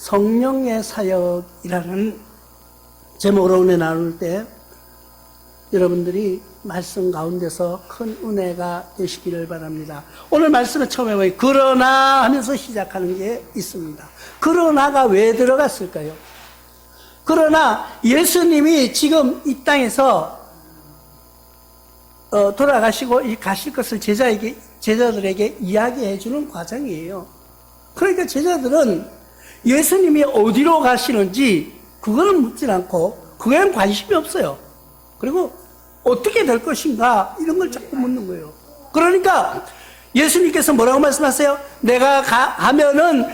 성령의 사역이라는 제목으로 은혜 나눌 때 여러분들이 말씀 가운데서 큰 은혜가 되시기를 바랍니다. 오늘 말씀을 처음에 보니 그러나 하면서 시작하는 게 있습니다. 그러나가 왜 들어갔을까요? 그러나 예수님이 지금 이 땅에서 돌아가시고 가실 것을 제자들에게 이야기해 주는 과정이에요. 그러니까 제자들은 예수님이 어디로 가시는지 그거는 묻지 않고 그거에는 관심이 없어요. 그리고 어떻게 될 것인가 이런 걸 자꾸 묻는 거예요. 그러니까 예수님께서 뭐라고 말씀하세요? 내가 가면은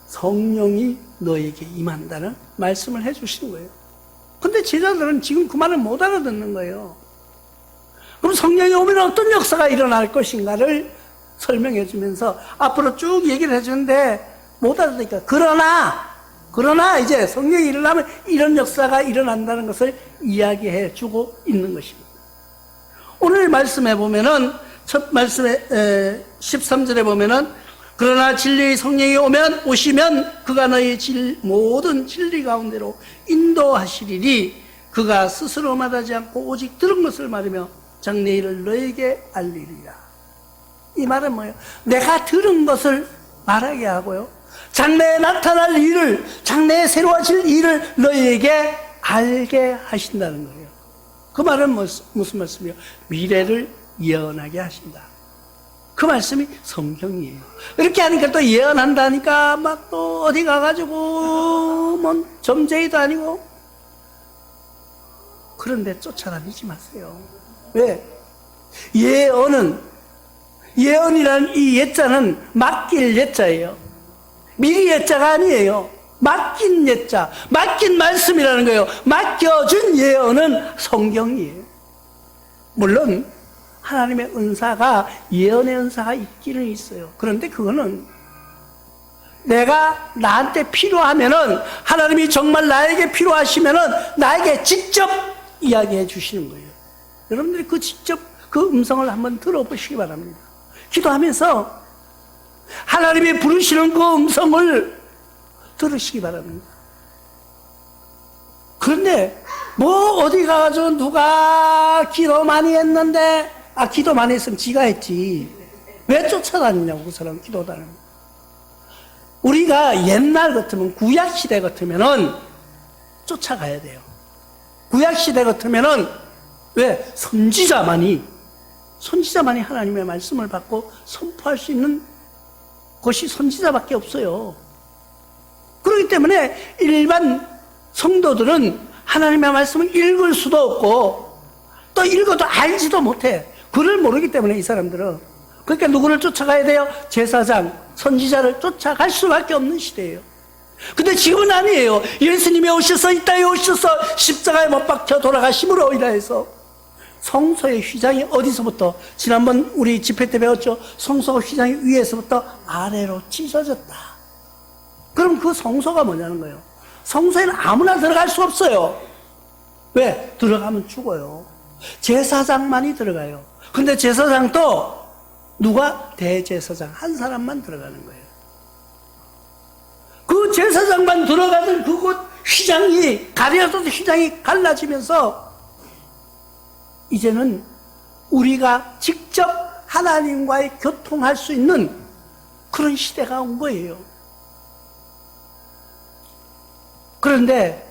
성령이 너에게 임한다는 말씀을 해 주시는 거예요. 근데 제자들은 지금 그 말을 못 알아듣는 거예요. 그럼 성령이 오면 어떤 역사가 일어날 것인가를 설명해 주면서 앞으로 쭉 얘기를 해 주는데 못 알아듣니까 그러나 이제 성령이 일어나면 이런 역사가 일어난다는 것을 이야기해 주고 있는 것입니다. 오늘 말씀에 보면은 첫 말씀에 13절에 보면은 그러나 진리의 성령이 오시면 그가 너희 모든 진리 가운데로 인도하시리니 그가 스스로 말하지 않고 오직 들은 것을 말하며 장래 일을 너에게 알리리라. 이 말은 뭐예요? 내가 들은 것을 말하게 하고요, 장래에 나타날 일을, 장래에 새로워질 일을 너희에게 알게 하신다는 거예요. 그 말은 무슨 말씀이에요? 미래를 예언하게 하신다. 그 말씀이 성경이에요. 이렇게 하니까 또 예언한다니까 막 또 어디 가가지고 뭐 점쟁이도 아니고. 그런데 쫓아다니지 마세요. 왜? 예언이라는 이 예자는 맡길 예자예요. 미리 예자가 아니에요. 맡긴 예자, 맡긴 말씀이라는 거예요. 맡겨준 예언은 성경이에요. 물론 하나님의 은사가, 예언의 은사가 있기는 있어요. 그런데 그거는 내가 나한테 필요하면은, 하나님이 정말 나에게 필요하시면은 나에게 직접 이야기해 주시는 거예요. 여러분들이 직접 그 음성을 한번 들어보시기 바랍니다. 기도하면서 하나님이 부르시는 그 음성을 들으시기 바랍니다. 그런데 어디 가가지고 누가 기도 많이 했는데, 기도 많이 했으면 지가 했지 왜 쫓아다니냐고. 그 사람 기도다는. 우리가 옛날 같으면, 구약시대 같으면은 쫓아가야 돼요. 구약시대 같으면은 왜? 선지자만이 하나님의 말씀을 받고 선포할 수 있는 것이 선지자밖에 없어요. 그렇기 때문에 일반 성도들은 하나님의 말씀을 읽을 수도 없고 또 읽어도 알지도 못해. 글을 모르기 때문에 이 사람들은. 그러니까 누구를 쫓아가야 돼요? 제사장, 선지자를 쫓아갈 수밖에 없는 시대예요. 근데 지금은 아니에요. 예수님이 오셔서 이 땅에 오셔서 십자가에 못 박혀 돌아가심으로 인하여서 성소의 휘장이 어디서부터, 지난번 우리 집회 때 배웠죠? 성소 휘장이 위에서부터 아래로 찢어졌다. 그럼 그 성소가 뭐냐는 거예요? 성소에는 아무나 들어갈 수 없어요. 왜? 들어가면 죽어요. 제사장만이 들어가요. 근데 제사장도 누가? 대제사장 한 사람만 들어가는 거예요. 그 제사장만 들어가던 그곳 휘장이, 가려던 휘장이 갈라지면서 이제는 우리가 직접 하나님과의 교통할 수 있는 그런 시대가 온 거예요. 그런데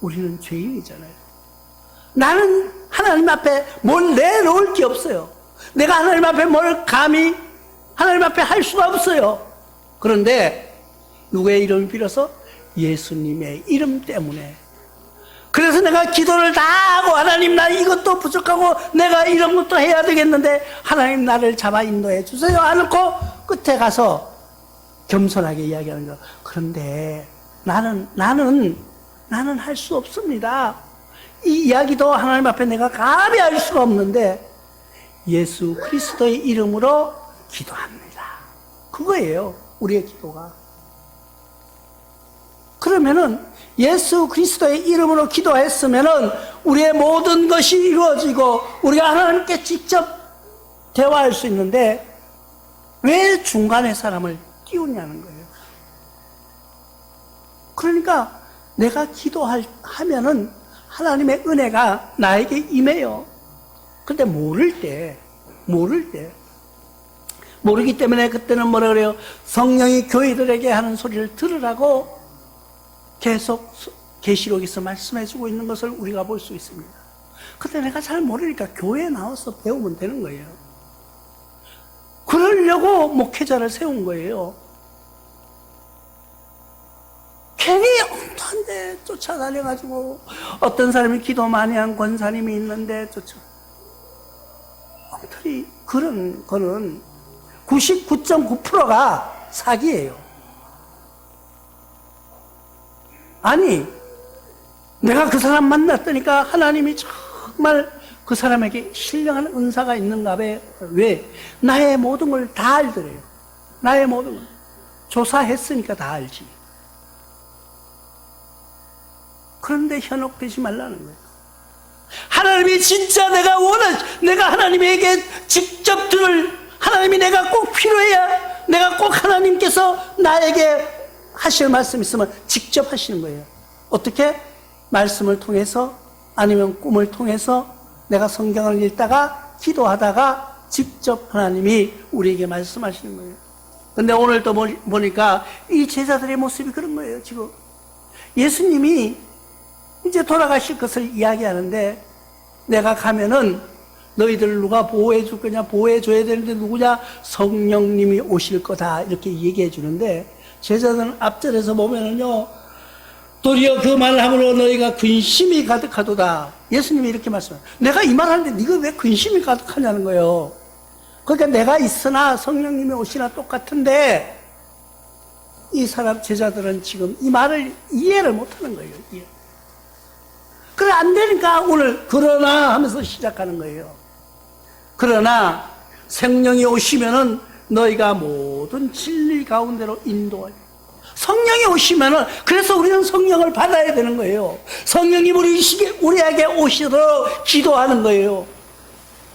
우리는 죄인이잖아요. 나는 하나님 앞에 뭘 내놓을 게 없어요. 내가 하나님 앞에 뭘 감히 하나님 앞에 할 수가 없어요. 그런데 누구의 이름을 빌어서? 예수님의 이름 때문에. 그래서 내가 기도를 다 하고, 하나님 나 이것도 부족하고 내가 이런 것도 해야 되겠는데 하나님 나를 잡아 인도해 주세요 않고 끝에 가서 겸손하게 이야기하는 거. 그런데 나는 할 수 없습니다. 이 이야기도 하나님 앞에 내가 감히 할 수가 없는데 예수 그리스도의 이름으로 기도합니다. 그거예요, 우리의 기도가. 그러면은 예수 그리스도의 이름으로 기도했으면은 우리의 모든 것이 이루어지고 우리가 하나님께 직접 대화할 수 있는데 왜 중간에 사람을 끼우냐는 거예요. 그러니까 내가 기도하면은 하나님의 은혜가 나에게 임해요. 근데 모르기 때문에 그때는 뭐라 그래요? 성령이 교회들에게 하는 소리를 들으라고 계속 계시록에서 말씀해주고 있는 것을 우리가 볼 수 있습니다. 근데 내가 잘 모르니까 교회에 나와서 배우면 되는 거예요. 그러려고 목회자를 세운 거예요. 괜히 엉뚱한데 쫓아다녀가지고 어떤 사람이 기도 많이 한 권사님이 있는데 엉터리 그런 거는 99.9%가 사기예요. 아니, 내가 그 사람 만났더니까 하나님이 정말 그 사람에게 신령한 은사가 있는가 봐. 왜? 나의 모든 걸 다 알더래요. 나의 모든 걸. 조사했으니까 다 알지. 그런데 현혹되지 말라는 거예요. 하나님이 진짜 내가 하나님에게 직접 하나님이 내가 꼭 필요해야, 내가 꼭 하나님께서 나에게 하실 말씀 있으면 직접 하시는 거예요. 어떻게? 말씀을 통해서 아니면 꿈을 통해서 내가 성경을 읽다가 기도하다가 직접 하나님이 우리에게 말씀하시는 거예요. 근데 오늘 또 보니까 이 제자들의 모습이 그런 거예요. 지금 예수님이 이제 돌아가실 것을 이야기하는데, 내가 가면은 너희들 누가 보호해 줄 거냐? 보호해 줘야 되는데 누구냐? 성령님이 오실 거다. 이렇게 얘기해 주는데, 제자들은 앞절에서 보면은요, 도리어 그 말을 함으로 너희가 근심이 가득하도다. 예수님이 이렇게 말씀해요. 내가 이 말 하는데 네가 왜 근심이 가득하냐는 거예요. 그러니까 내가 있으나 성령님이 오시나 똑같은데, 이 사람 제자들은 지금 이 말을 이해를 못하는 거예요. 그래, 안 되니까 오늘 그러나 하면서 시작하는 거예요. 그러나 성령이 오시면은 너희가 모든 진리 가운데로 인도하여. 성령이 오시면은, 그래서 우리는 성령을 받아야 되는 거예요. 성령이 우리에게 오시도록 기도하는 거예요.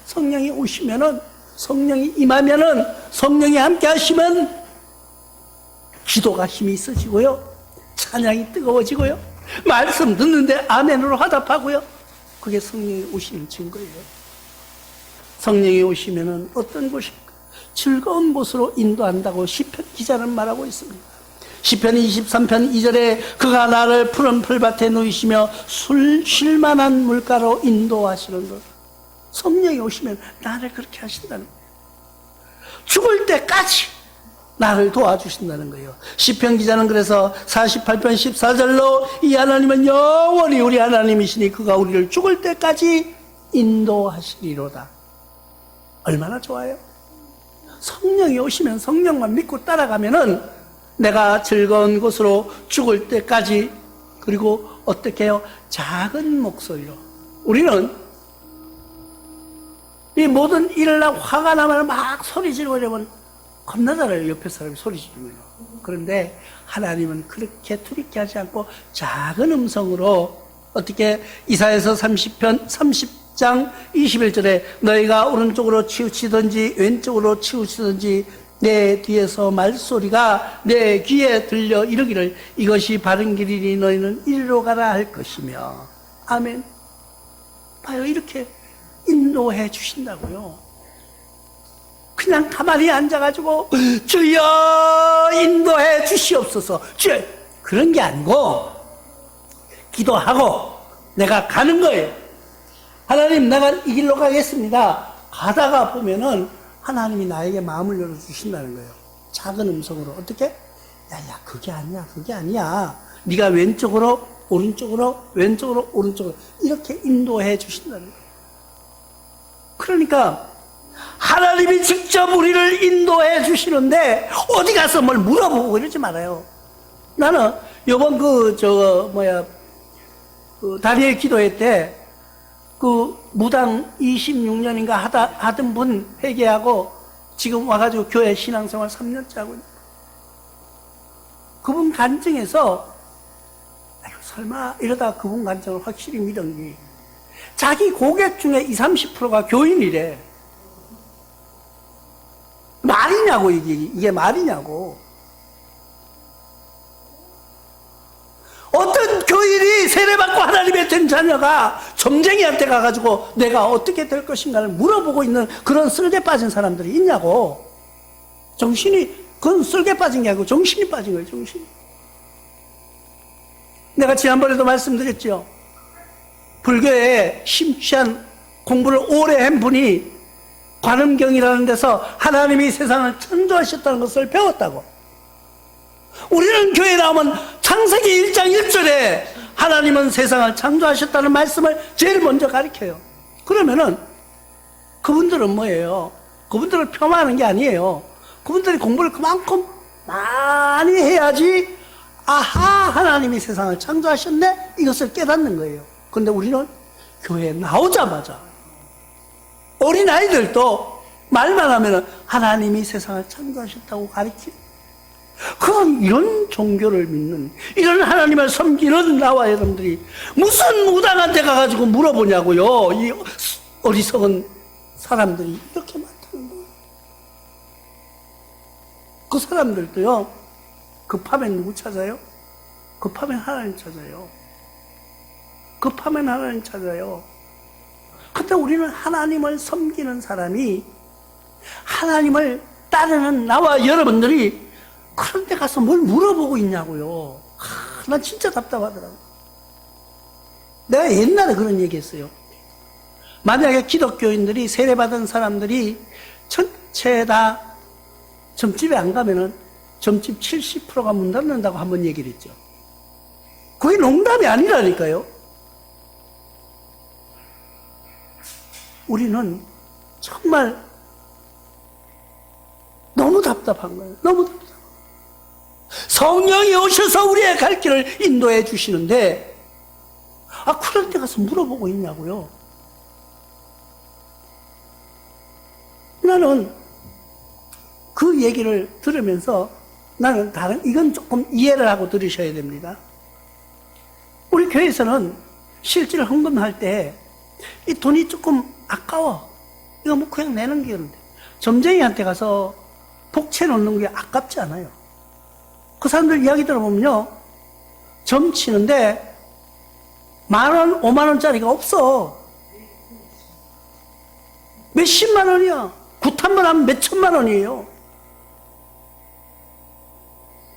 성령이 오시면은, 성령이 임하면은, 성령이 함께 하시면 기도가 힘이 있어지고요, 찬양이 뜨거워지고요, 말씀 듣는데 아멘으로 화답하고요. 그게 성령이 오시는 증거예요. 성령이 오시면은 어떤 곳일까? 즐거운 곳으로 인도한다고 시편 기자는 말하고 있습니다. 시편 23편 2절에 그가 나를 푸른 풀밭에 누이시며 쉴만한 물가로 인도하시는 것. 성령이 오시면 나를 그렇게 하신다는 거예요. 죽을 때까지 나를 도와주신다는 거예요. 시편 기자는 그래서 48편 14절로 이 하나님은 영원히 우리 하나님이시니 그가 우리를 죽을 때까지 인도하시리로다. 얼마나 좋아요? 성령이 오시면, 성령만 믿고 따라가면은 내가 즐거운 곳으로 죽을 때까지, 그리고 어떻게 해요? 작은 목소리로. 우리는 이 모든 일을 하고 화가 나면 막 소리 지르고 이러면 겁나잖아요. 옆에 사람이 소리 지르면. 그런데 하나님은 그렇게 두렵게 하지 않고 작은 음성으로, 어떻게 이사야서 30장 21절에 너희가 오른쪽으로 치우치든지 왼쪽으로 치우치든지 내 뒤에서 말소리가 내 귀에 들려 이르기를 이것이 바른 길이니 너희는 이리로 가라 할 것이며. 아멘. 봐요, 이렇게 인도해 주신다고요. 그냥 가만히 앉아가지고 주여 인도해 주시옵소서, 주여, 그런 게 아니고 기도하고 내가 가는 거예요. 하나님, 내가 이 길로 가겠습니다. 가다가 보면은 하나님이 나에게 마음을 열어주신다는 거예요. 작은 음성으로. 어떻게? 야, 그게 아니야. 네가 왼쪽으로 오른쪽으로 왼쪽으로 오른쪽으로 이렇게 인도해 주신다는 거예요. 그러니까 하나님이 직접 우리를 인도해 주시는데 어디 가서 뭘 물어보고 이러지 말아요. 나는 요번 다니엘 기도회 때 무당 26년인가 하던 분 회개하고 지금 와가지고 교회 신앙생활 3년째 하고 있는 그분 간증에서, 설마 이러다가 그분 간증을 확실히 믿은 게, 자기 고객 중에 20-30%가 교인이래. 말이냐고, 이게 말이냐고. 세례받고 하나님의 된 자녀가 점쟁이한테 가가지고 내가 어떻게 될 것인가를 물어보고 있는 그런 쓸개 빠진 사람들이 있냐고. 그건 쓸개 빠진 게 아니고 정신이 빠진 거예요, 정신이. 내가 지난번에도 말씀드렸죠. 불교에 심취한 공부를 오래 한 분이 관음경이라는 데서 하나님이 세상을 창조하셨다는 것을 배웠다고. 우리는 교회에 나오면 창세기 1장 1절에 하나님은 세상을 창조하셨다는 말씀을 제일 먼저 가르쳐요. 그러면은 그분들은 뭐예요? 그분들을 폄하하는 게 아니에요. 그분들이 공부를 그만큼 많이 해야지 아하, 하나님이 세상을 창조하셨네? 이것을 깨닫는 거예요. 그런데 우리는 교회에 나오자마자 어린아이들도 말만 하면 하나님이 세상을 창조하셨다고 가르치고, 그건 이런 종교를 믿는, 이런 하나님을 섬기는 나와 여러분들이 무슨 무당한테 가가지고 물어보냐고요. 이 어리석은 사람들이 이렇게 많다는 거예요. 그 사람들도요, 급하면 누구 찾아요? 급하면 하나님 찾아요. 급하면 하나님 찾아요. 근데 우리는 하나님을 섬기는 사람이, 하나님을 따르는 나와 여러분들이 그런 데 가서 뭘 물어보고 있냐고요. 난 진짜 답답하더라고요. 내가 옛날에 그런 얘기 했어요. 만약에 기독교인들이, 세례받은 사람들이 전체 다 점집에 안 가면은 점집 70%가 문 닫는다고 한번 얘기를 했죠. 그게 농담이 아니라니까요. 우리는 정말 너무 답답한 거예요. 너무 답답한 거예요. 성령이 오셔서 우리의 갈 길을 인도해 주시는데, 그런 데 가서 물어보고 있냐고요. 나는 그 얘기를 들으면서 나는 이건 조금 이해를 하고 들으셔야 됩니다. 우리 교회에서는 실질 헌금할 때 이 돈이 조금 아까워. 이거 뭐 그냥 내는 게 있는데, 점쟁이한테 가서 복채 놓는 게 아깝지 않아요. 그 사람들 이야기 들어보면요, 점 치는데 10,000원, 50,000원짜리가 없어. 몇십만 원이야. 굿한번 하면 몇천만 원이에요.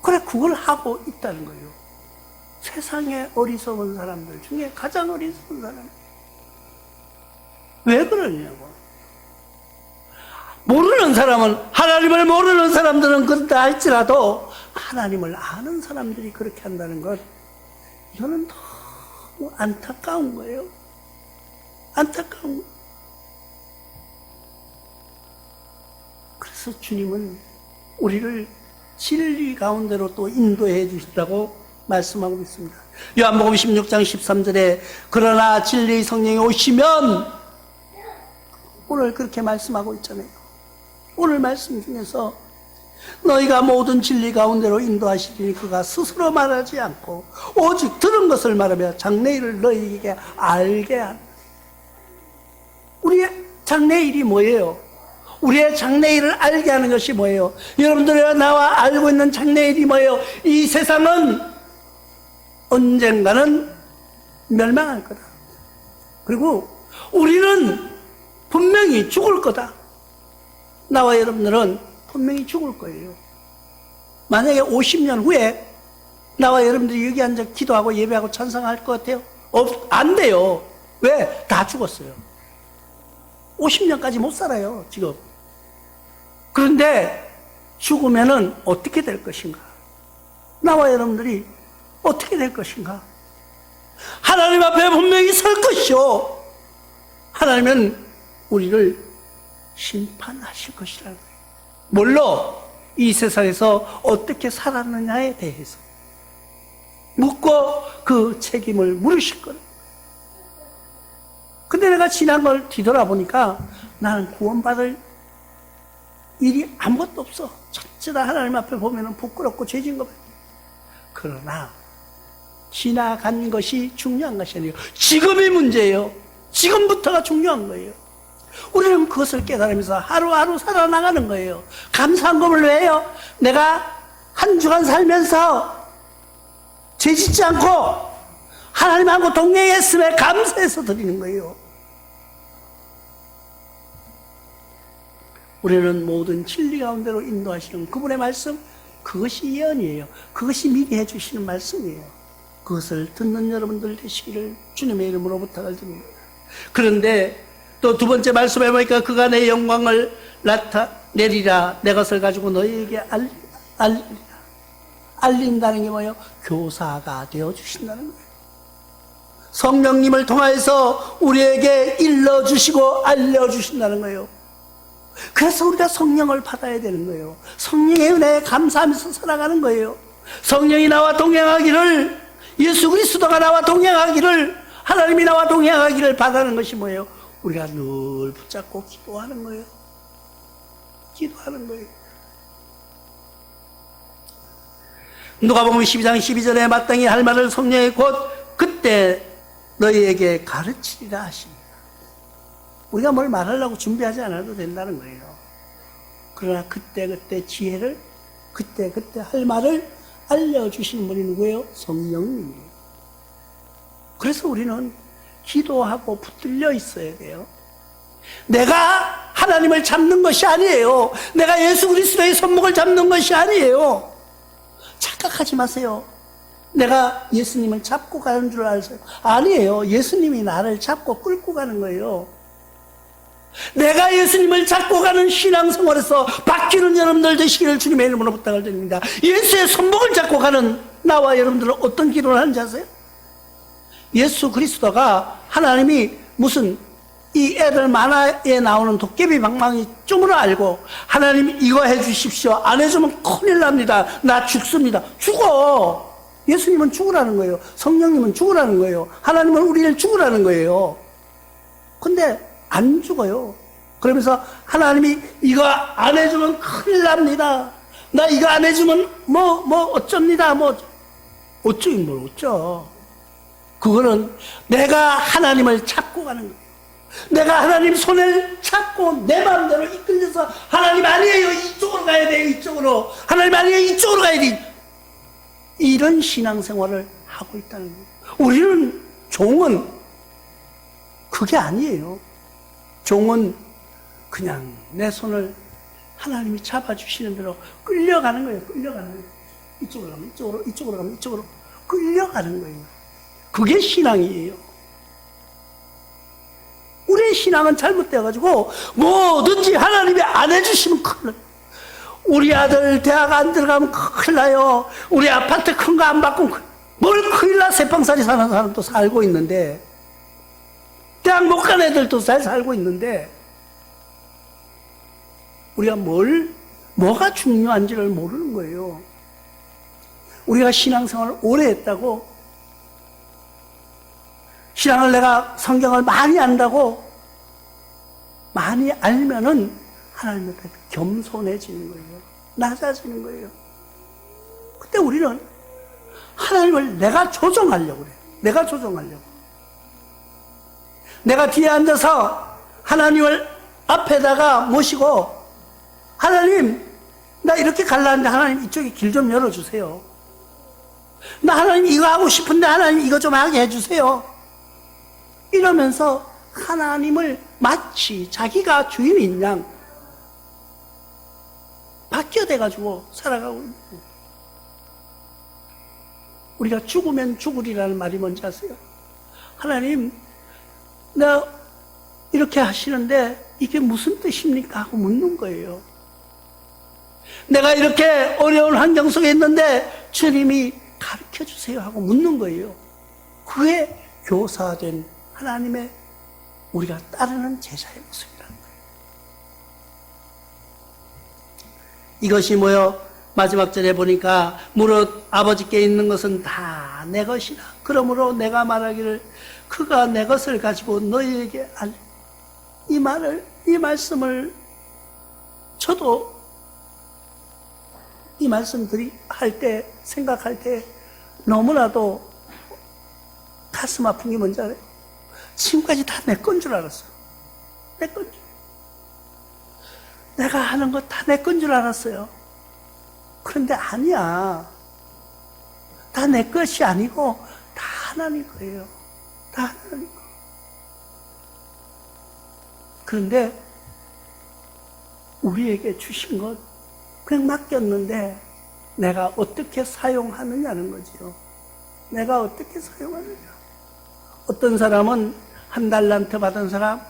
그래, 그걸 하고 있다는 거예요. 세상에 어리석은 사람들 중에 가장 어리석은 사람. 왜 그러냐고. 모르는 사람은, 하나님을 모르는 사람들은 그렇다 할지라도 하나님을 아는 사람들이 그렇게 한다는 것, 이거는 너무 안타까운 거예요. 안타까운 거예요. 그래서 주님은 우리를 진리 가운데로 또 인도해 주신다고 말씀하고 있습니다. 요한복음 16장 13절에 그러나 진리의 성령이 오시면, 오늘 그렇게 말씀하고 있잖아요. 오늘 말씀 중에서 너희가 모든 진리 가운데로 인도하시리니 그가 스스로 말하지 않고 오직 들은 것을 말하며 장래일을 너희에게 알게 한다. 우리의 장래일이 뭐예요? 우리의 장래일을 알게 하는 것이 뭐예요? 여러분들과 나와 알고 있는 장래일이 뭐예요? 이 세상은 언젠가는 멸망할 거다. 그리고 우리는 분명히 죽을 거다. 나와 여러분들은 분명히 죽을 거예요. 만약에 50년 후에 나와 여러분들이 여기 앉아 기도하고 예배하고 찬송할 것 같아요? 안 돼요. 왜? 다 죽었어요. 50년까지 못 살아요, 지금. 그런데 죽으면은 어떻게 될 것인가? 나와 여러분들이 어떻게 될 것인가? 하나님 앞에 분명히 설 것이요. 하나님은 우리를 심판하실 것이라는 거예요. 뭘로? 이 세상에서 어떻게 살았느냐에 대해서 묻고 그 책임을 물으실 거예요. 근데 내가 지난 걸 뒤돌아보니까 나는 구원받을 일이 아무것도 없어. 전체 다 하나님 앞에 보면 부끄럽고 죄진 것 같아요. 그러나 지나간 것이 중요한 것이 아니에요. 지금이 문제예요. 지금부터가 중요한 거예요. 우리는 그것을 깨달으면서 하루하루 살아나가는 거예요. 감사한금을 왜 해요? 내가 한 주간 살면서 죄 짓지 않고 하나님하고 동행했음에 감사해서 드리는 거예요. 우리는 모든 진리 가운데로 인도하시는 그분의 말씀, 그것이 예언이에요. 그것이 미리 해주시는 말씀이에요. 그것을 듣는 여러분들 되시기를 주님의 이름으로 부탁을 드립니다. 그런데 또 두 번째 말씀에 보니까 그가 내 영광을 나타내리라, 내 것을 가지고 너희에게 알리리라. 알린다는 게 뭐예요? 교사가 되어주신다는 거예요. 성령님을 통하여서 우리에게 일러주시고 알려주신다는 거예요. 그래서 우리가 성령을 받아야 되는 거예요. 성령의 은혜에 감사하면서 살아가는 거예요. 성령이 나와 동행하기를, 예수 그리스도가 나와 동행하기를, 하나님이 나와 동행하기를 바라는 것이 뭐예요? 우리가 늘 붙잡고 기도하는 거예요. 기도하는 거예요. 누가복음 12장 12절에 마땅히 할 말을 성령이 곧 그때 너희에게 가르치리라 하십니다. 우리가 뭘 말하려고 준비하지 않아도 된다는 거예요. 그러나 그때 지혜를, 그때 할 말을 알려주시는 분이 누구예요? 성령님이에요. 그래서 우리는 기도하고 붙들려 있어야 돼요. 내가 하나님을 잡는 것이 아니에요. 내가 예수 그리스도의 손목을 잡는 것이 아니에요. 착각하지 마세요. 내가 예수님을 잡고 가는 줄 아세요? 아니에요. 예수님이 나를 잡고 끌고 가는 거예요. 내가 예수님을 잡고 가는 신앙생활에서 바뀌는 여러분들 되시기를 주님의 이름으로 부탁을 드립니다. 예수의 손목을 잡고 가는 나와 여러분들은 어떤 기도를 하는지 아세요? 예수 그리스도가, 하나님이 무슨 이 애들 만화에 나오는 도깨비 방망이 쯤으로 알고, 하나님 이거 해주십시오, 안 해주면 큰일 납니다, 나 죽습니다. 죽어. 예수님은 죽으라는 거예요. 성령님은 죽으라는 거예요. 하나님은 우리를 죽으라는 거예요. 근데 안 죽어요. 그러면서 하나님이 이거 안 해주면 큰일 납니다, 나 이거 안 해주면 어쩝니다, 어쩌긴 뭘 어쩌. 그거는 내가 하나님을 잡고 가는 거예요. 내가 하나님 손을 잡고 내 마음대로 이끌려서, 하나님 아니에요, 이쪽으로 가야 돼요, 이쪽으로. 하나님 아니에요, 이쪽으로 가야 돼요. 이런 신앙생활을 하고 있다는 거예요. 우리는, 종은 그게 아니에요. 종은 그냥 내 손을 하나님이 잡아주시는 대로 끌려가는 거예요. 끌려가는 거예요. 이쪽으로 가면 이쪽으로, 이쪽으로 가면 이쪽으로 끌려가는 거예요. 그게 신앙이에요. 우리의 신앙은 잘못되어가지고 뭐든지 하나님이 안 해주시면 큰일 나요. 우리 아들 대학 안 들어가면 큰일 나요. 우리 아파트 큰 거 안 바꾸면 뭘 큰일 나. 새빵살이 사는 사람도 살고 있는데, 대학 못 간 애들도 잘 살고 있는데, 우리가 뭐가 중요한지를 모르는 거예요. 우리가 신앙생활을 오래 했다고, 신앙을 내가 성경을 많이 안다고, 많이 알면은 하나님 앞에 겸손해지는 거예요. 낮아지는 거예요. 그때 우리는 하나님을 내가 조정하려고 그래요. 내가 조정하려고. 내가 뒤에 앉아서 하나님을 앞에다가 모시고, 하나님, 나 이렇게 갈라는데 하나님 이쪽에 길 좀 열어주세요. 나 하나님 이거 하고 싶은데 하나님 이거 좀 하게 해주세요. 이러면서 하나님을 마치 자기가 주인인 양 바뀌어돼가지고 살아가고 있는 거예요. 우리가 죽으면 죽으리라는 말이 뭔지 아세요? 하나님, 나 이렇게 하시는데 이게 무슨 뜻입니까? 하고 묻는 거예요. 내가 이렇게 어려운 환경 속에 있는데 주님이 가르쳐 주세요 하고 묻는 거예요. 그게 교사된 하나님의, 우리가 따르는 제자의 모습이라는 거예요. 이것이 뭐요? 마지막 절에 보니까 무릇 아버지께 있는 것은 다 내 것이라. 그러므로 내가 말하기를 그가 내 것을 가지고 너희에게 알. 이 말씀을 저도 이 말씀들이 할 때, 생각할 때 너무나도 가슴 아픈 게 뭔지 알아요? 지금까지 다 내 건 줄 알았어요. 내 건 줄. 내가 하는 거 다 내 건 줄 알았어요. 그런데 아니야. 다 내 것이 아니고 다 하나님 거예요. 다 하나님 거. 그런데 우리에게 주신 것 그냥 맡겼는데 내가 어떻게 사용하느냐는 거지요. 내가 어떻게 사용하느냐. 어떤 사람은 1달란트 받은 사람,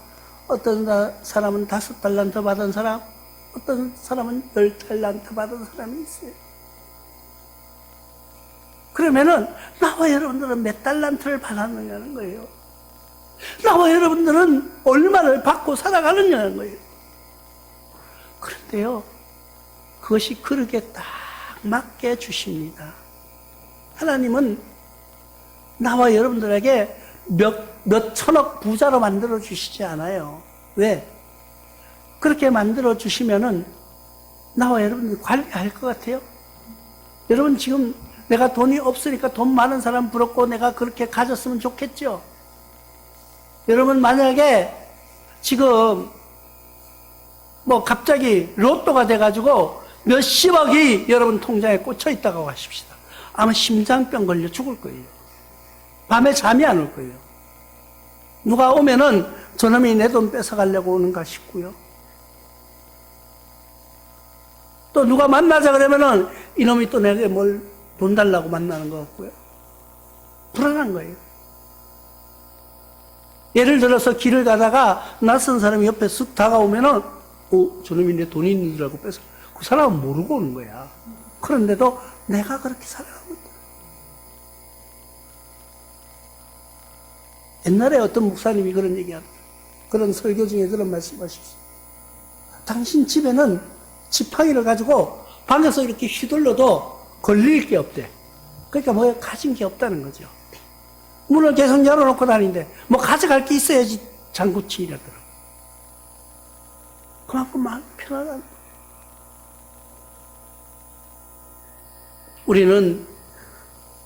어떤 사람은 5달란트 받은 사람, 어떤 사람은 10달란트 받은 사람이 있어요. 그러면은 나와 여러분들은 몇 달란트를 받았느냐는 거예요. 나와 여러분들은 얼마를 받고 살아가느냐는 거예요. 그런데요, 그것이 그렇게 딱 맞게 주십니다. 하나님은 나와 여러분들에게 몇 천억 부자로 만들어 주시지 않아요. 왜? 그렇게 만들어 주시면은 나와 여러분들이 관리할 것 같아요? 여러분 지금 내가 돈이 없으니까 돈 많은 사람 부럽고 내가 그렇게 가졌으면 좋겠죠? 여러분 만약에 지금 뭐 갑자기 로또가 돼가지고 몇십억이 여러분 통장에 꽂혀 있다고 하십시다. 아마 심장병 걸려 죽을 거예요. 밤에 잠이 안 올 거예요. 누가 오면은 저놈이 내 돈 뺏어가려고 오는가 싶고요. 또 누가 만나자 그러면은 이놈이 또 내게 뭘 돈 달라고 만나는 것 같고요. 불안한 거예요. 예를 들어서 길을 가다가 낯선 사람이 옆에 쓱 다가오면은 저놈이 내 돈 있는 줄 알고 뺏어. 그 사람은 모르고 오는 거야. 그런데도 내가 그렇게 살아가고 있다. 옛날에 어떤 목사님이 그런 얘기하고 그런 설교 중에 그런 말씀하셨어요. 당신 집에는 지팡이를 가지고 방에서 이렇게 휘둘러도 걸릴 게 없대. 그러니까 뭐 가진 게 없다는 거죠. 문을 계속 열어놓고 다니는데 뭐 가져갈 게 있어야지 장구치이라더라고. 그만큼 마음이 편하다는 거예요. 우리는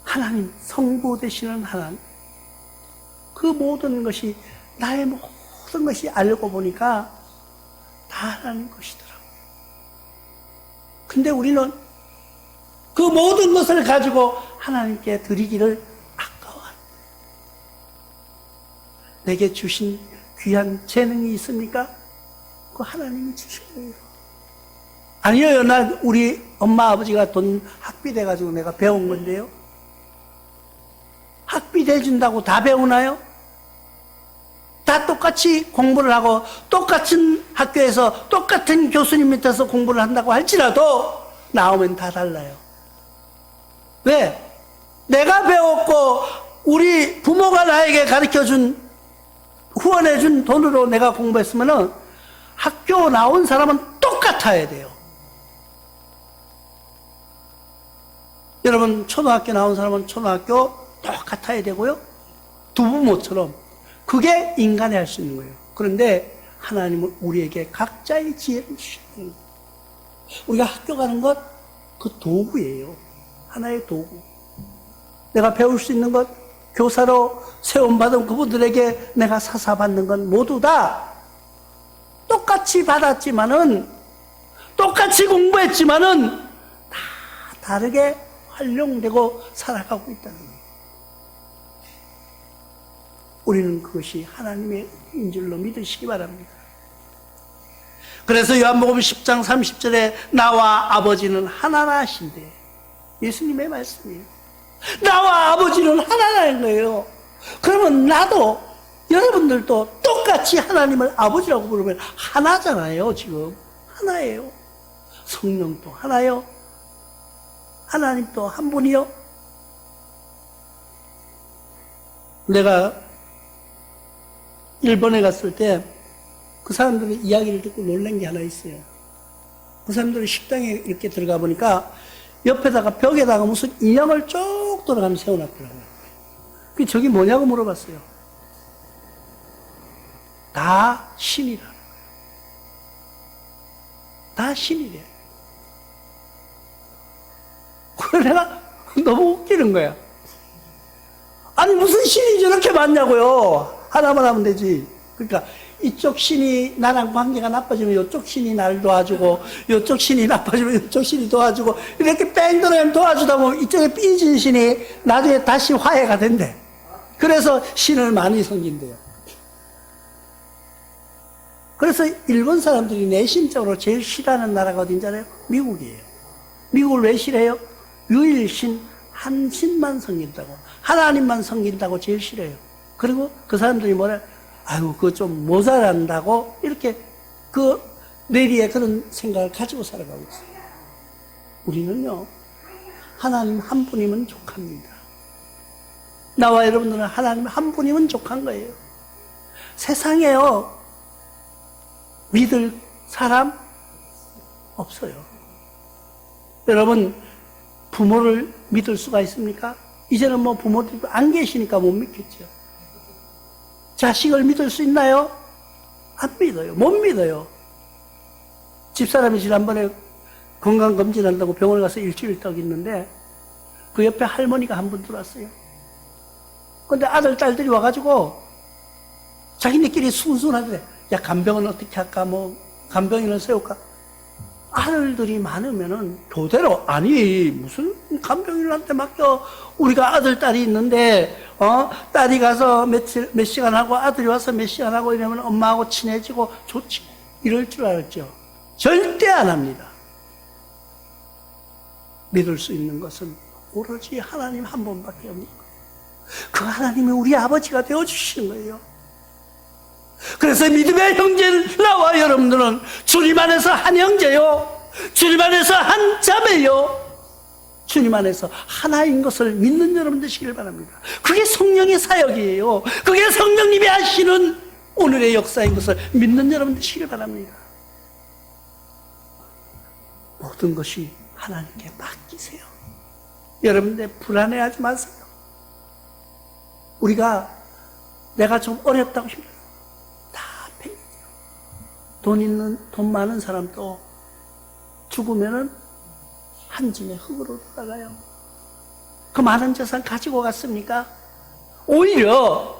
하나님, 성부 되시는 하나님, 그 모든 것이, 나의 모든 것이 알고 보니까 다 하나님 것이더라고요. 근데 우리는 그 모든 것을 가지고 하나님께 드리기를 아까워합니다. 내게 주신 귀한 재능이 있습니까? 그 하나님이 주신 거예요. 아니요, 우리 엄마 아버지가 돈 학비 돼가지고 내가 배운 건데요. 학비 대준다고 다 배우나요? 다 똑같이 공부를 하고 똑같은 학교에서 똑같은 교수님 밑에서 공부를 한다고 할지라도 나오면 다 달라요. 왜? 내가 배웠고 우리 부모가 나에게 가르쳐준, 후원해준 돈으로 내가 공부했으면은 학교 나온 사람은 똑같아야 돼요. 여러분 초등학교 나온 사람은 초등학교 똑같아야 되고요. 두부모처럼 그게 인간이 할 수 있는 거예요. 그런데 하나님은 우리에게 각자의 지혜를 주시는 거예요. 우리가 학교 가는 것, 그 도구예요. 하나의 도구. 내가 배울 수 있는 것, 교사로 세움받은 그분들에게 내가 사사받는 건 모두 다 똑같이 받았지만은, 똑같이 공부했지만은 다 다르게 활용되고 살아가고 있다는 거예요. 우리는 그것이 하나님의 인 줄로 믿으시기 바랍니다. 그래서 요한복음 10장 30절에 나와 아버지는 하나라 하신대. 예수님의 말씀이에요. 나와 아버지는 하나라는 거예요. 그러면 나도, 여러분들도 똑같이 하나님을 아버지라고 부르면 하나잖아요. 지금 하나예요. 성령도 하나요. 하나님도 한 분이요. 내가 일본에 갔을 때 그 사람들의 이야기를 듣고 놀란 게 하나 있어요. 그 사람들이 식당에 이렇게 들어가 보니까 옆에다가 벽에다가 무슨 인형을 쭉 돌아가며 세워놨더라고요. 그 저기 뭐냐고 물어봤어요. 다 신이라는 거예요. 다 신이래. 그래 내가 너무 웃기는 거야. 아니 무슨 신이 저렇게 많냐고요. 하나만 하면 되지. 그러니까 이쪽 신이 나랑 관계가 나빠지면 이쪽 신이 나를 도와주고, 이쪽 신이 나빠지면 이쪽 신이 도와주고, 이렇게 뺑 돌아가면 도와주다 보면 이쪽에 삐진 신이 나중에 다시 화해가 된대. 그래서 신을 많이 섬긴대요. 그래서 일본 사람들이 내심적으로 제일 싫어하는 나라가 어딘지 알아요? 미국이에요. 미국을 왜 싫어해요? 유일신, 한 신만 섬긴다고, 하나님만 섬긴다고 제일 싫어해요. 그리고 그 사람들이 뭐래? 아유, 그거 좀 모자란다고 이렇게 그 내리에 그런 생각을 가지고 살아가고 있어요. 우리는요, 하나님 한 분이면 족합니다. 나와 여러분들은 하나님 한 분이면 족한 거예요. 세상에요, 믿을 사람 없어요. 여러분, 부모를 믿을 수가 있습니까? 이제는 뭐 부모들이 안 계시니까 못 믿겠죠. 자식을 믿을 수 있나요? 안 믿어요. 못 믿어요. 집사람이 지난번에 건강검진한다고 병원에 가서 일주일 떡 있는데 그 옆에 할머니가 한 분 들어왔어요. 근데 아들, 딸들이 와가지고 자기네끼리 순순하더래. 야, 간병은 어떻게 할까? 뭐, 간병인을 세울까? 아들들이 많으면은 교대로, 아니, 무슨 간병인한테 맡겨. 우리가 아들, 딸이 있는데, 딸이 가서 몇 시간 하고 아들이 와서 몇 시간 하고 이러면 엄마하고 친해지고 좋지. 이럴 줄 알았죠. 절대 안 합니다. 믿을 수 있는 것은 오로지 하나님 한 분밖에 없는 거예요. 그 하나님이 우리 아버지가 되어주시는 거예요. 그래서 믿음의 형제 나와 여러분들은 주님 안에서 한 형제요, 주님 안에서 한 자매요, 주님 안에서 하나인 것을 믿는 여러분 되시길 바랍니다. 그게 성령의 사역이에요. 그게 성령님이 하시는 오늘의 역사인 것을 믿는 여러분 되시길 바랍니다. 모든 것이 하나님께 맡기세요. 여러분들 불안해하지 마세요. 우리가 내가 좀 어렵다고 싶어요. 다 팽개져요. 돈 많은 사람도 죽으면은 한 짐의 흙으로 돌아가요. 그 많은 재산 가지고 갔습니까? 오히려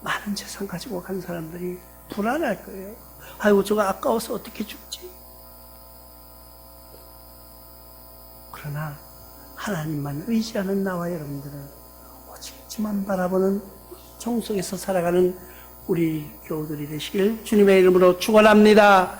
많은 재산 가지고 간 사람들이 불안할 거예요. 아이고, 저거 아까워서 어떻게 죽지? 그러나 하나님만 의지하는 나와 여러분들은 오직 주만 바라보는 종 속에서 살아가는 우리 교우들이 되시길 주님의 이름으로 축원합니다.